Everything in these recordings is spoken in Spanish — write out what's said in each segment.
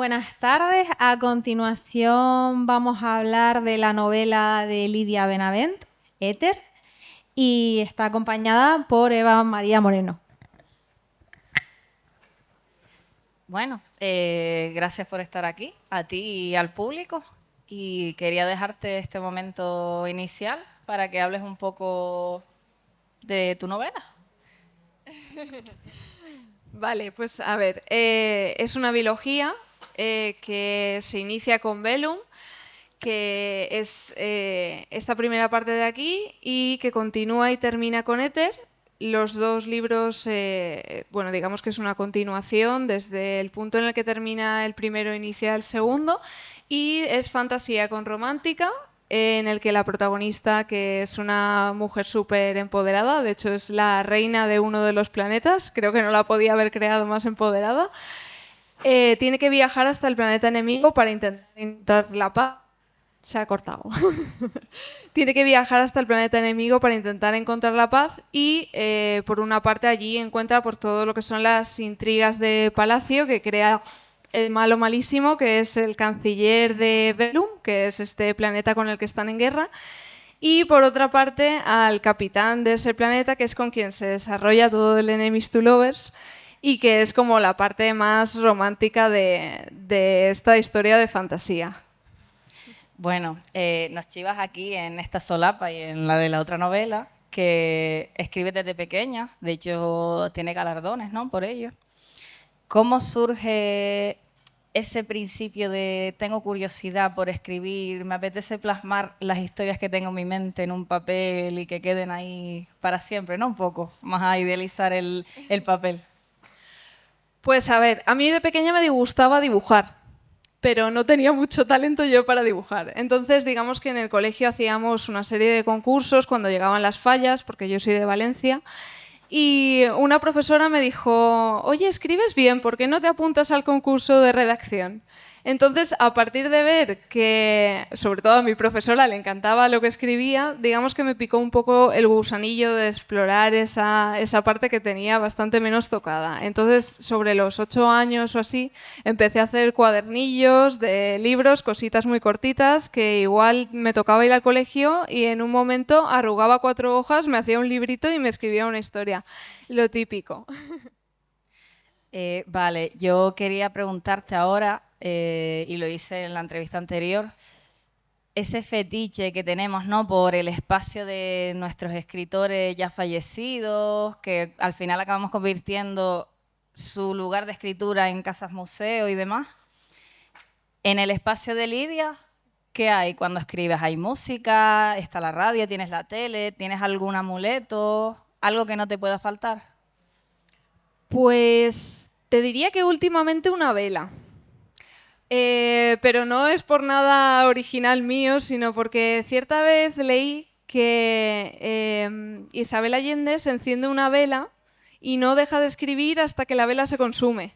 buenas tardes. A continuación vamos a hablar de la novela de Lidia Benavent, Éter, y está acompañada por Eva María Moreno. Bueno, gracias por estar aquí, a ti y al público. Y quería dejarte este momento inicial para que hables un poco de tu novela. Vale, pues a ver, es una biología que se inicia con Velum, que es esta primera parte de aquí y que continúa y termina con Éter. Los dos libros, bueno, digamos que es una continuación desde el punto en el que termina el primero, inicia el segundo, y es fantasía con romántica, en el que la protagonista, que es una mujer súper empoderada, de hecho es la reina de uno de los planetas, creo que no la podía haber creado más empoderada, tiene que viajar hasta el planeta enemigo para intentar encontrar la paz. Se ha cortado. Tiene que viajar hasta el planeta enemigo para intentar encontrar la paz y, por una parte, allí encuentra por todo lo que son las intrigas de Palacio que crea el malo malísimo, que es el canciller de Velum, que es este planeta con el que están en guerra, y por otra parte al capitán de ese planeta, que es con quien se desarrolla todo el Enemies to Lovers y que es como la parte más romántica de esta historia de fantasía. Bueno, nos chivas aquí en esta solapa y en la de la otra novela, que escribes desde pequeña, de hecho tiene galardones, ¿no?, por ello. ¿Cómo surge ese principio de tengo curiosidad por escribir, me apetece plasmar las historias que tengo en mi mente en un papel y que queden ahí para siempre, ¿no? Un poco, más a idealizar el papel. Pues a ver, a mí de pequeña me gustaba dibujar, pero no tenía mucho talento yo para dibujar. Entonces, digamos que en el colegio hacíamos una serie de concursos cuando llegaban las fallas, porque yo soy de Valencia, y una profesora me dijo, oye, escribes bien, ¿por qué no te apuntas al concurso de redacción? Entonces, a partir de ver que, sobre todo a mi profesora le encantaba lo que escribía, digamos que me picó un poco el gusanillo de explorar esa parte que tenía bastante menos tocada. Entonces, sobre los 8 años o así, empecé a hacer cuadernillos de libros, cositas muy cortitas, que igual me tocaba ir al colegio y en un momento arrugaba 4 hojas, me hacía un librito y me escribía una historia. Lo típico. Vale, yo quería preguntarte ahora, y lo hice en la entrevista anterior, ese fetiche que tenemos, ¿no?, por el espacio de nuestros escritores ya fallecidos, que al final acabamos convirtiendo su lugar de escritura en casas museo y demás. En el espacio de Lidia, ¿qué hay cuando escribes? ¿Hay música? ¿Está la radio? ¿Tienes la tele? ¿Tienes algún amuleto? ¿Algo que no te pueda faltar? Pues te diría que últimamente una vela. Pero no es por nada original mío, sino porque cierta vez leí que Isabel Allende se enciende una vela y no deja de escribir hasta que la vela se consume.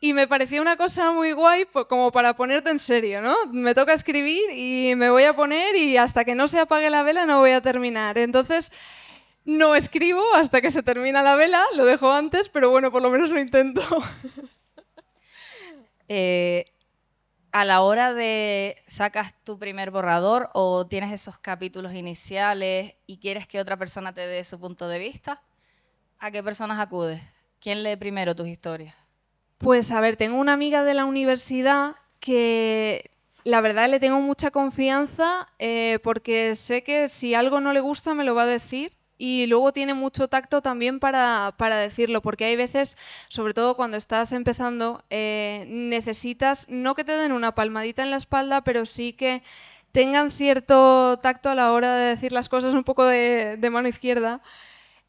Y me pareció una cosa muy guay, como para ponerte en serio, ¿no? Me toca escribir y me voy a poner y hasta que no se apague la vela no voy a terminar. Entonces, no escribo hasta que se termina la vela, lo dejo antes, pero bueno, por lo menos lo intento. A la hora de sacas tu primer borrador o tienes esos capítulos iniciales y quieres que otra persona te dé su punto de vista, ¿a qué personas acudes? ¿Quién lee primero tus historias? Pues a ver, tengo una amiga de la universidad que la verdad le tengo mucha confianza, porque sé que si algo no le gusta me lo va a decir y luego tiene mucho tacto también para decirlo, porque hay veces, sobre todo cuando estás empezando, necesitas no que te den una palmadita en la espalda, pero sí que tengan cierto tacto a la hora de decir las cosas, un poco de mano izquierda.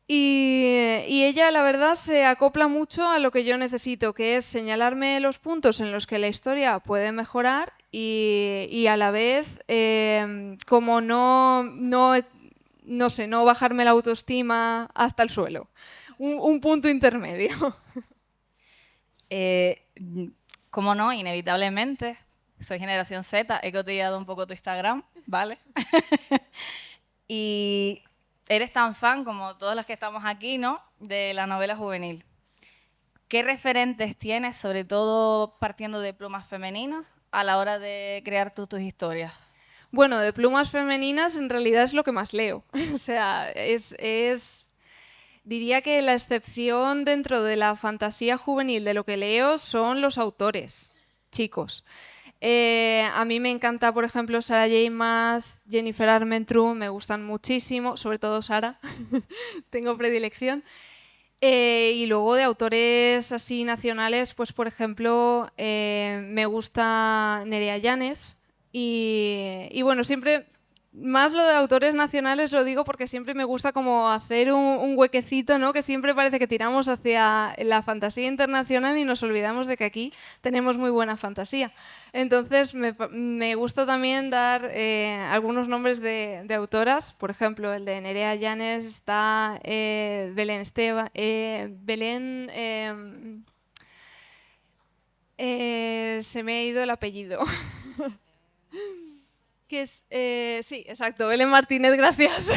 Y ella, la verdad, se acopla mucho a lo que yo necesito, que es señalarme los puntos en los que la historia puede mejorar y a la vez, como no sé, no bajarme la autoestima hasta el suelo. Un punto intermedio. Eh, Como no, inevitablemente, soy generación Z, he cotillado un poco tu Instagram, ¿vale? Y eres tan fan como todos los que estamos aquí, ¿no?, de la novela juvenil. ¿qué referentes tienes, sobre todo partiendo de plumas femeninas, a la hora de crear tus historias? Bueno, de plumas femeninas en realidad es lo que más leo. O sea, diría que la excepción dentro de la fantasía juvenil de lo que leo son los autores, chicos. A mí me encanta, por ejemplo, Sarah J. Maas, Jennifer Armentrout, me gustan muchísimo, sobre todo Sarah, tengo predilección. Y luego de autores así nacionales, pues por ejemplo, me gusta Nerea Llanes y bueno, siempre, más lo de autores nacionales lo digo porque siempre me gusta como hacer un huequecito, ¿no? Que siempre parece que tiramos hacia la fantasía internacional y nos olvidamos de que aquí tenemos muy buena fantasía. Entonces me gusta también dar algunos nombres de autoras, por ejemplo, el de Nerea Llanes está Belén Esteban, Belén, se me ha ido el apellido. Que es, sí, exacto, Belén Martínez, gracias.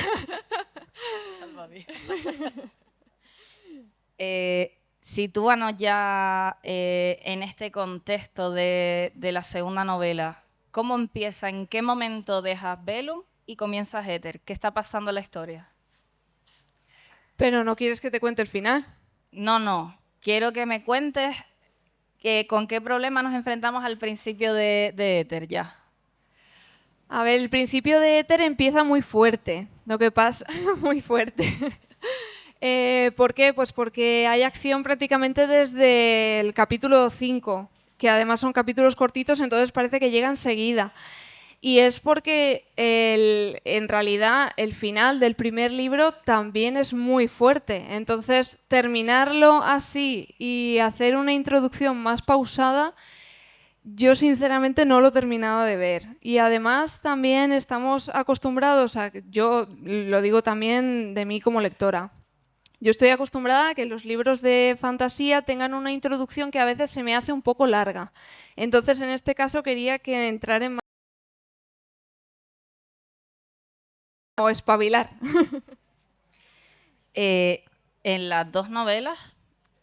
Sitúanos ya en este contexto de la segunda novela. ¿Cómo empieza? ¿En qué momento dejas Velum y comienzas Éter? ¿Qué está pasando en la historia? Pero ¿no quieres que te cuente el final? No. Quiero que me cuentes con qué problema nos enfrentamos al principio de Éter ya. A ver, el principio de Éter empieza muy fuerte. Lo que pasa, muy fuerte. ¿Por qué? Pues porque hay acción prácticamente desde el capítulo 5, que además son capítulos cortitos, entonces parece que llega enseguida. Y es porque en realidad el final del primer libro también es muy fuerte. Entonces, terminarlo así y hacer una introducción más pausada, yo sinceramente no lo he terminado de ver. Y además también estamos acostumbrados a, yo lo digo también de mí como lectora, yo estoy acostumbrada a que los libros de fantasía tengan una introducción que a veces se me hace un poco larga. Entonces, en este caso quería que entrara en o espabilar. En las dos novelas,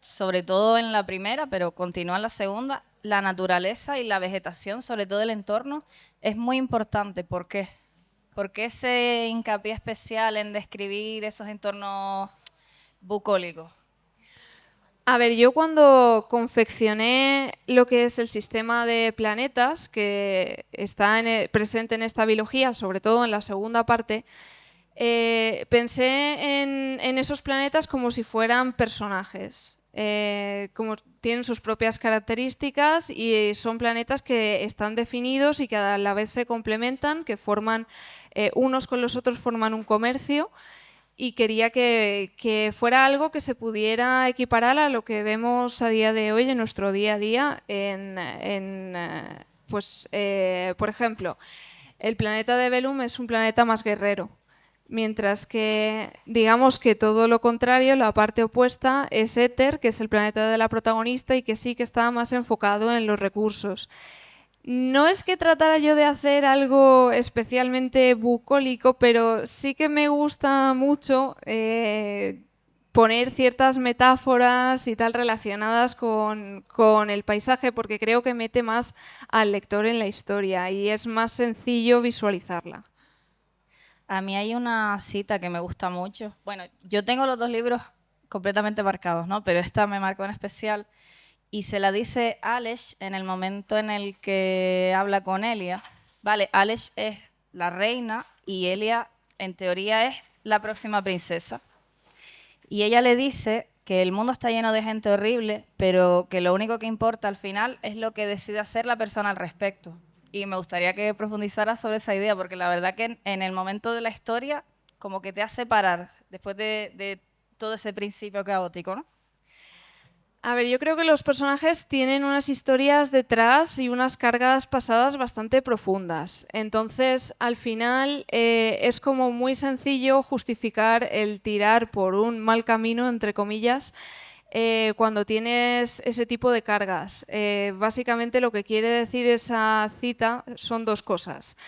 sobre todo en la primera, pero continúa en la segunda, la naturaleza y la vegetación, sobre todo el entorno, es muy importante. ¿Por qué? ¿Por qué ese hincapié especial en describir esos entornos bucólicos? A ver, yo cuando confeccioné lo que es el sistema de planetas que está presente en esta biología, sobre todo en la segunda parte, pensé en esos planetas como si fueran personajes. Como tienen sus propias características y son planetas que están definidos y que a la vez se complementan, que forman unos con los otros forman un comercio. Y quería que fuera algo que se pudiera equiparar a lo que vemos a día de hoy en nuestro día a día. Por ejemplo, el planeta de Velum es un planeta más guerrero, mientras que digamos que todo lo contrario, la parte opuesta, es Éter, que es el planeta de la protagonista y que sí que está más enfocado en los recursos. No es que tratara yo de hacer algo especialmente bucólico, pero sí que me gusta mucho poner ciertas metáforas y tal relacionadas con el paisaje, porque creo que mete más al lector en la historia y es más sencillo visualizarla. A mí hay una cita que me gusta mucho. Bueno, yo tengo los dos libros completamente marcados, ¿no? Pero esta me marcó en especial. Y se la dice Alesh en el momento en el que habla con Elia. Vale, Alesh es la reina y Elia, en teoría, es la próxima princesa. Y ella le dice que el mundo está lleno de gente horrible, pero que lo único que importa al final es lo que decide hacer la persona al respecto. Y me gustaría que profundizara sobre esa idea, porque la verdad que en el momento de la historia como que te hace parar después de todo ese principio caótico, ¿no? A ver, yo creo que los personajes tienen unas historias detrás y unas cargas pasadas bastante profundas. Entonces, al final, es como muy sencillo justificar el tirar por un mal camino, entre comillas, cuando tienes ese tipo de cargas. Básicamente lo que quiere decir esa cita son dos cosas.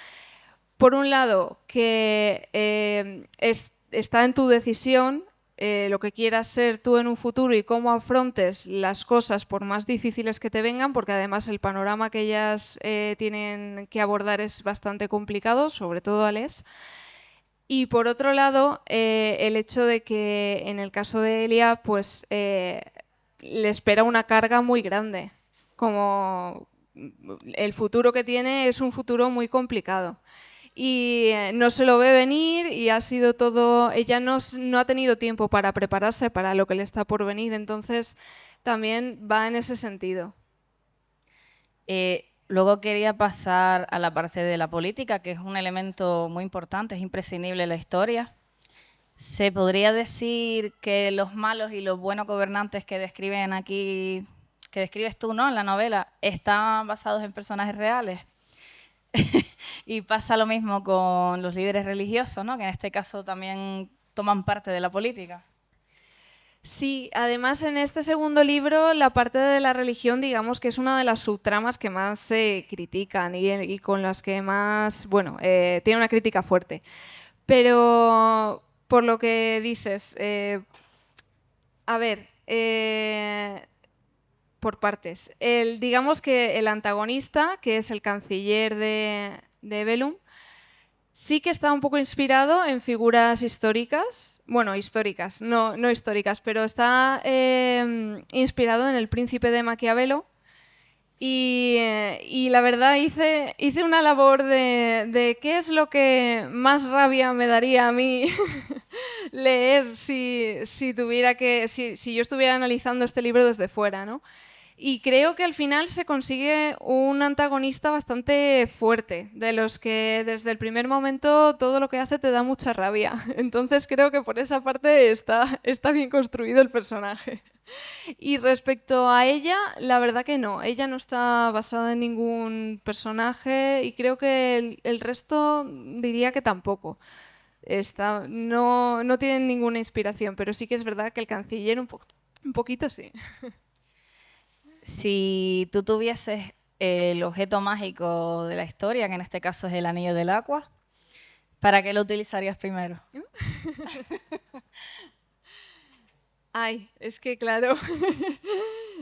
Por un lado, que está en tu decisión lo que quieras ser tú en un futuro y cómo afrontes las cosas por más difíciles que te vengan, porque además el panorama que ellas tienen que abordar es bastante complicado, sobre todo Ales. Y por otro lado, el hecho de que en el caso de Elia, pues le espera una carga muy grande. Como el futuro que tiene es un futuro muy complicado. Y no se lo ve venir y ha sido todo... Ella no ha tenido tiempo para prepararse para lo que le está por venir, entonces también va en ese sentido. Luego quería pasar a la parte de la política, que es un elemento muy importante, es imprescindible en la historia. ¿Se podría decir que los malos y los buenos gobernantes que describen aquí, que describes tú, ¿no?, en la novela, están basados en personajes reales? Y pasa lo mismo con los líderes religiosos, ¿no?, que en este caso también toman parte de la política. Sí, además en este segundo libro la parte de la religión, digamos que es una de las subtramas que más se critican y con las que más, bueno, tiene una crítica fuerte. Pero por lo que dices, a ver, por partes. Digamos que el antagonista, que es el canciller de Bellum, sí que está un poco inspirado en figuras históricas, bueno, históricas, no históricas, pero está inspirado en el príncipe de Maquiavelo y la verdad hice una labor de qué es lo que más rabia me daría a mí leer si yo estuviera analizando este libro desde fuera, ¿no? Y creo que al final se consigue un antagonista bastante fuerte, de los que desde el primer momento todo lo que hace te da mucha rabia. Entonces creo que por esa parte está bien construido el personaje. Y respecto a ella, la verdad que no. Ella no está basada en ningún personaje y creo que el resto diría que tampoco. No tienen ninguna inspiración, pero sí que es verdad que el canciller un poquito sí. Si tú tuvieses el objeto mágico de la historia, que en este caso es el anillo del agua, ¿para qué lo utilizarías primero? Ay, es que claro,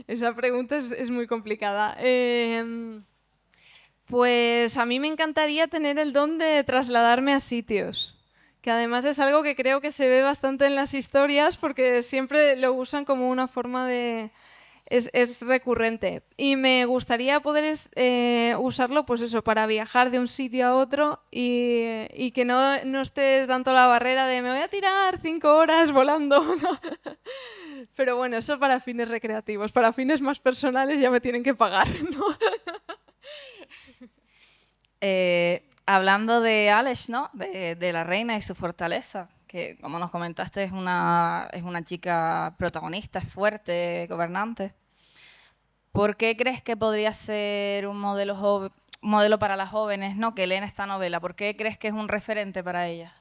esa pregunta es muy complicada. Pues a mí me encantaría tener el don de trasladarme a sitios, que además es algo que creo que se ve bastante en las historias porque siempre lo usan como una forma de... Es recurrente y me gustaría poder usarlo pues eso, para viajar de un sitio a otro y que no esté tanto la barrera de me voy a tirar 5 horas volando. Pero bueno, eso para fines recreativos, para fines más personales ya me tienen que pagar, ¿no? Hablando de Alex, ¿no?, de la reina y su fortaleza, que como nos comentaste es una chica protagonista, es fuerte, gobernante. ¿Por qué crees que podría ser un modelo para las jóvenes, ¿no?, que leen esta novela? ¿Por qué crees que es un referente para ellas?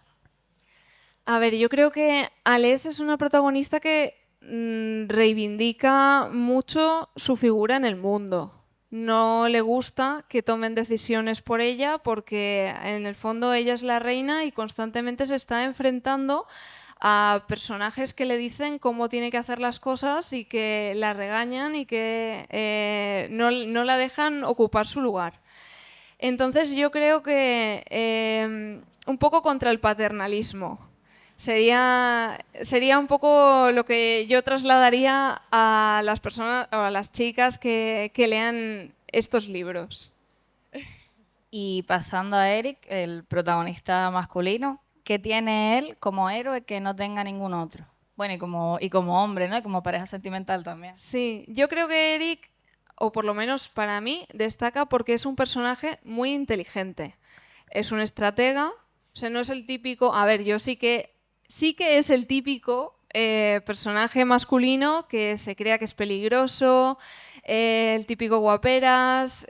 A ver, yo creo que Ales es una protagonista que reivindica mucho su figura en el mundo. No le gusta que tomen decisiones por ella porque en el fondo ella es la reina y constantemente se está enfrentando a personajes que le dicen cómo tiene que hacer las cosas y que la regañan y que no la dejan ocupar su lugar. Entonces yo creo que un poco contra el paternalismo. Sería un poco lo que yo trasladaría a las personas o a las chicas que lean estos libros. Y pasando a Eric, el protagonista masculino, ¿qué tiene él como héroe que no tenga ningún otro? Bueno, y como hombre, ¿no?, y como pareja sentimental también. Sí, yo creo que Eric, o por lo menos para mí, destaca porque es un personaje muy inteligente. Es un estratega, o sea, no es el típico... A ver, yo sí que es el típico personaje masculino que se crea que es peligroso, el típico guaperas,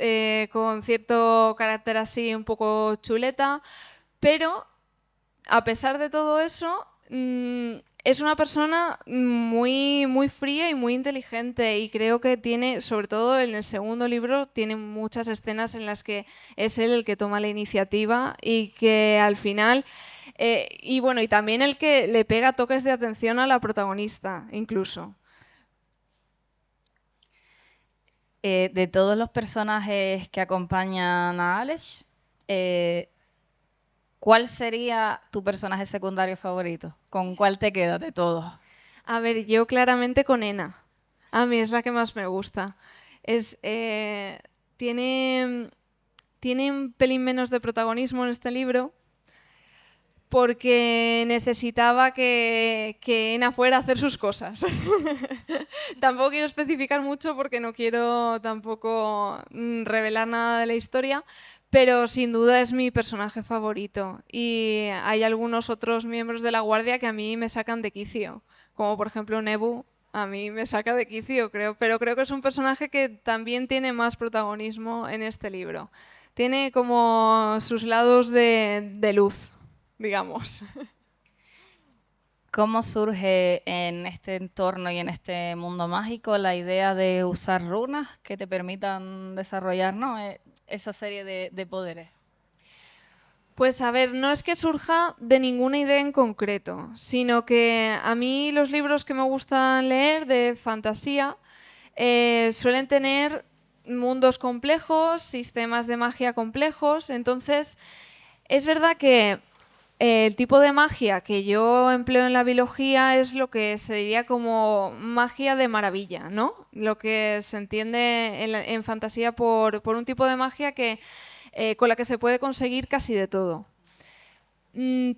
con cierto carácter así un poco chuleta, pero a pesar de todo eso, es una persona muy, muy fría y muy inteligente y creo que tiene, sobre todo en el segundo libro, tiene muchas escenas en las que es él el que toma la iniciativa y que al final Y bueno, y también el que le pega toques de atención a la protagonista, incluso. De todos los personajes que acompañan a Alex, ¿cuál sería tu personaje secundario favorito? ¿Con cuál te quedas de todos? A ver, yo claramente con Ena. A mí es la que más me gusta. Tiene un pelín menos de protagonismo en este libro porque necesitaba que Ena fuera a hacer sus cosas. Tampoco quiero especificar mucho porque no quiero tampoco revelar nada de la historia, pero sin duda es mi personaje favorito. Y hay algunos otros miembros de la Guardia que a mí me sacan de quicio, como por ejemplo Nebu. A mí me saca de quicio, creo, pero creo que es un personaje que también tiene más protagonismo en este libro. Tiene como sus lados de luz, digamos. ¿Cómo surge en este entorno y en este mundo mágico la idea de usar runas que te permitan desarrollar, ¿no? Esa serie de poderes? Pues a ver, no es que surja de ninguna idea en concreto, sino que a mí los libros que me gustan leer de fantasía suelen tener mundos complejos, sistemas de magia complejos, entonces es verdad que el tipo de magia que yo empleo en la biología es lo que se diría como magia de maravilla, ¿no? Lo que se entiende en fantasía por un tipo de magia con la que se puede conseguir casi de todo.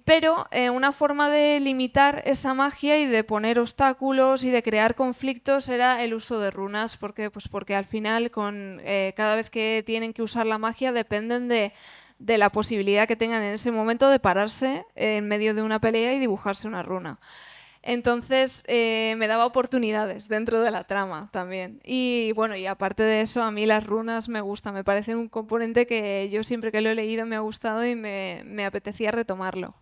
Pero una forma de limitar esa magia y de poner obstáculos y de crear conflictos era el uso de runas, pues porque al final cada vez que tienen que usar la magia dependen de la posibilidad que tengan en ese momento de pararse en medio de una pelea y dibujarse una runa. Entonces me daba oportunidades dentro de la trama también. Y bueno, y aparte de eso, a mí las runas me gustan, me parecen un componente que yo siempre que lo he leído me ha gustado y me apetecía retomarlo.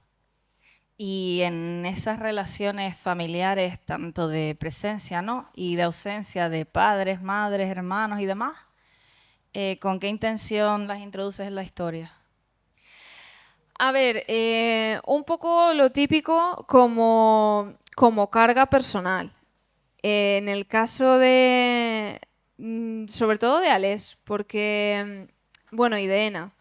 Y en esas relaciones familiares, tanto de presencia, ¿no? Y de ausencia de padres, madres, hermanos y demás, ¿con qué intención las introduces en la historia? A ver, un poco lo típico como carga personal. En el caso sobre todo de Ales, porque, bueno, y de Ena,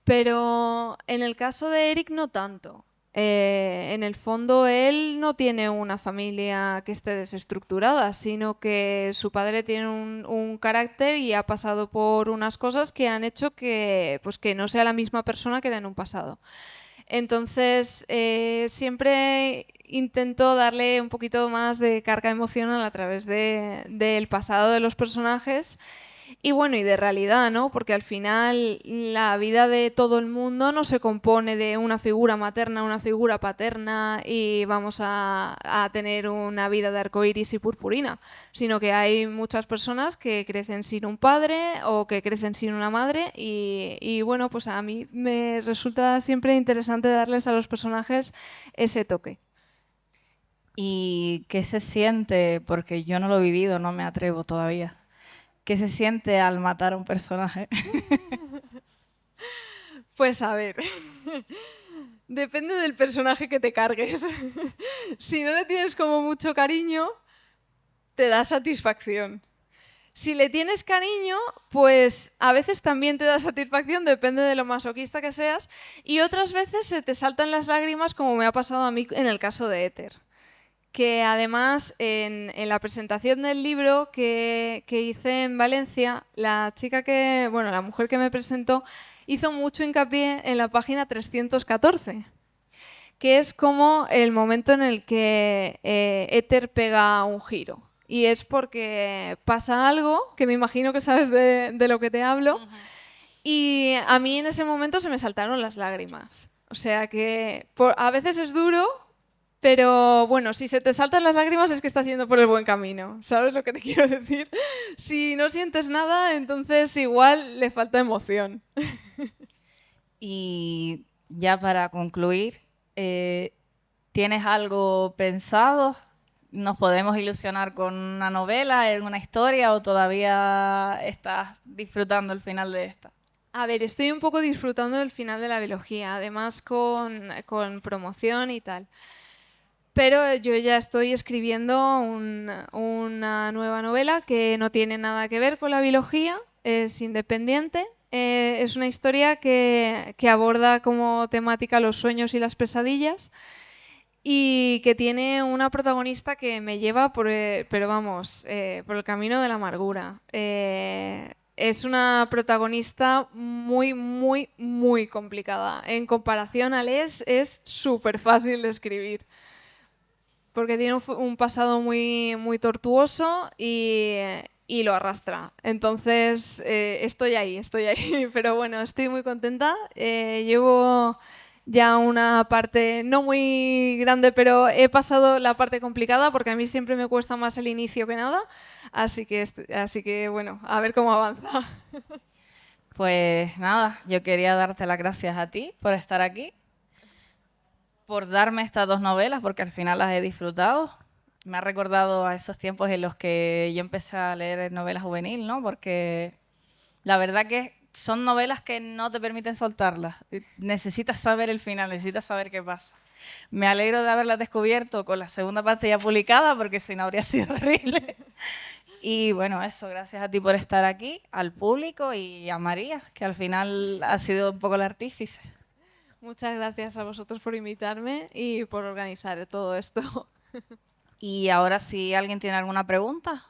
pero en el caso de Eric no tanto. En el fondo él no tiene una familia que esté desestructurada, sino que su padre tiene un carácter y ha pasado por unas cosas que han hecho pues que no sea la misma persona que era en un pasado. Entonces, siempre intento darle un poquito más de carga emocional a través del pasado de los personajes y bueno, y de realidad, ¿no? Porque al final la vida de todo el mundo no se compone de una figura materna, una figura paterna y vamos a tener una vida de arcoíris y purpurina, sino que hay muchas personas que crecen sin un padre o que crecen sin una madre y bueno, pues a mí me resulta siempre interesante darles a los personajes ese toque. ¿Y qué se siente? Porque yo no lo he vivido, no me atrevo todavía. ¿Qué se siente al matar a un personaje? Pues a ver, depende del personaje que te cargues. Si no le tienes como mucho cariño, te da satisfacción. Si le tienes cariño, pues a veces también te da satisfacción, depende de lo masoquista que seas, y otras veces se te saltan las lágrimas, como me ha pasado a mí en el caso de Éter. Que además en la presentación del libro que hice en Valencia, la mujer que me presentó hizo mucho hincapié en la página 314, que es como el momento en el que Éter pega un giro. Y es porque pasa algo, que me imagino que sabes de lo que te hablo, y a mí en ese momento se me saltaron las lágrimas. O sea que a veces es duro, pero bueno, si se te saltan las lágrimas es que estás yendo por el buen camino. ¿Sabes lo que te quiero decir? Si no sientes nada, entonces igual le falta emoción. Y ya para concluir, ¿tienes algo pensado? ¿Nos podemos ilusionar con una novela, alguna historia o todavía estás disfrutando el final de esta? A ver, estoy un poco disfrutando del final de la biología, además con promoción y tal. Pero yo ya estoy escribiendo una nueva novela que no tiene nada que ver con la biología, es independiente. Es una historia que aborda como temática los sueños y las pesadillas y que tiene una protagonista que me lleva pero vamos, por el camino de la amargura. Es una protagonista muy, muy, muy complicada. En comparación a Les, es súper fácil de escribir porque tiene un pasado muy, muy tortuoso y lo arrastra. Entonces, estoy ahí, pero bueno, estoy muy contenta. Llevo ya una parte no muy grande, pero he pasado la parte complicada porque a mí siempre me cuesta más el inicio que nada. Así que bueno, a ver cómo avanza. Pues nada, yo quería darte las gracias a ti por estar aquí, por darme estas dos novelas, porque al final las he disfrutado. Me ha recordado a esos tiempos en los que yo empecé a leer novela juvenil, ¿no? Porque la verdad que son novelas que no te permiten soltarlas. Necesitas saber el final, necesitas saber qué pasa. Me alegro de haberlas descubierto con la segunda parte ya publicada, porque si no habría sido horrible. Y bueno, eso, gracias a ti por estar aquí, al público y a María, que al final ha sido un poco la artífice. Muchas gracias a vosotros por invitarme y por organizar todo esto. Y ahora, si alguien tiene alguna pregunta.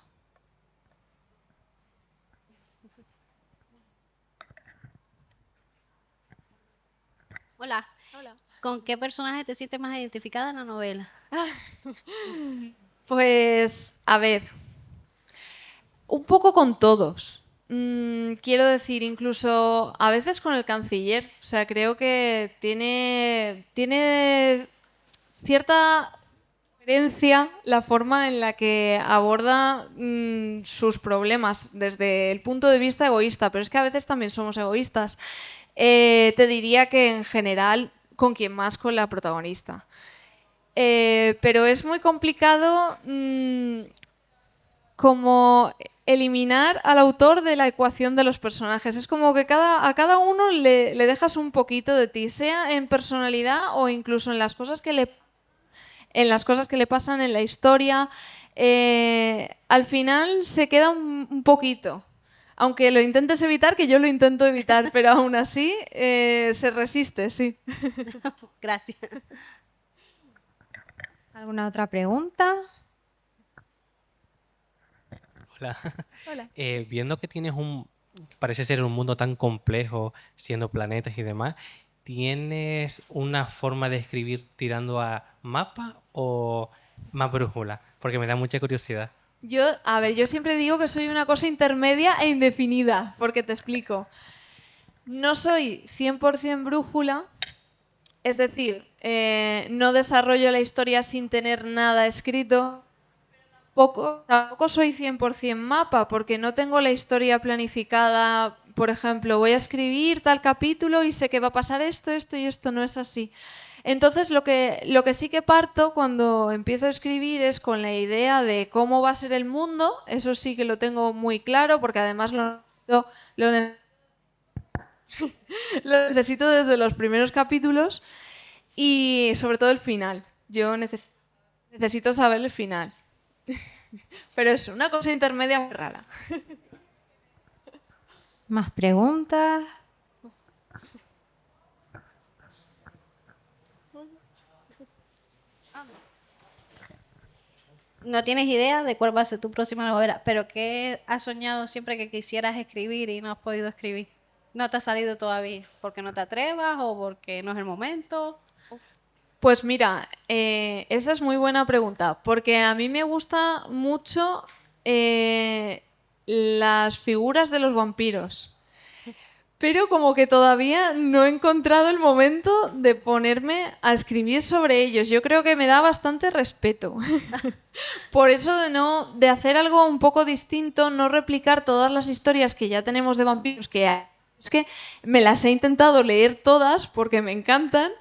Hola. Hola. ¿Con qué personaje te sientes más identificada en la novela? Pues, a ver, un poco con todos. Quiero decir, incluso a veces con el canciller. O sea, creo que tiene cierta coherencia la forma en la que aborda sus problemas desde el punto de vista egoísta, pero es que a veces también somos egoístas. Te diría que en general con quien más, con la protagonista. Pero es muy complicado como eliminar al autor de la ecuación de los personajes. Es como que a cada uno le dejas un poquito de ti, sea en personalidad o incluso en las cosas que le pasan en la historia. Al final se queda un poquito. Aunque lo intentes evitar, que yo lo intento evitar, pero aún así se resiste, sí. Gracias. ¿Alguna otra pregunta? Hola. Hola. Viendo que parece ser un mundo tan complejo, siendo planetas y demás, ¿tienes una forma de escribir tirando a mapa o más brújula? Porque me da mucha curiosidad. Yo siempre digo que soy una cosa intermedia e indefinida, porque te explico. No soy 100% brújula, es decir, no desarrollo la historia sin tener nada escrito. Tampoco soy 100% mapa, porque no tengo la historia planificada. Por ejemplo, voy a escribir tal capítulo y sé que va a pasar esto, esto y esto. No es así. Entonces, lo que sí que parto cuando empiezo a escribir es con la idea de cómo va a ser el mundo. Eso sí que lo tengo muy claro, porque además lo necesito desde los primeros capítulos y sobre todo el final. Yo necesito saber el final. Pero es una cosa intermedia muy rara. ¿Más preguntas? No tienes idea de cuál va a ser tu próxima novela, pero ¿qué has soñado siempre que quisieras escribir y no has podido escribir? ¿No te ha salido todavía? ¿Porque no te atrevas o porque no es el momento? Pues mira, esa es muy buena pregunta, porque a mí me gusta mucho las figuras de los vampiros, pero como que todavía no he encontrado el momento de ponerme a escribir sobre ellos. Yo creo que me da bastante respeto. Por eso de hacer algo un poco distinto, no replicar todas las historias que ya tenemos de vampiros, es que me las he intentado leer todas porque me encantan.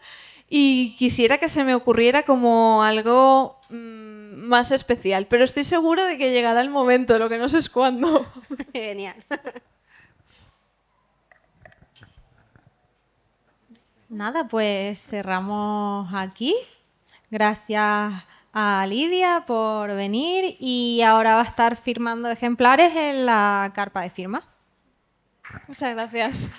Y quisiera que se me ocurriera como algo más especial, pero estoy segura de que llegará el momento, lo que no sé es cuándo. Genial. Nada, pues cerramos aquí. Gracias a Lidia por venir y ahora va a estar firmando ejemplares en la carpa de firma. Muchas gracias.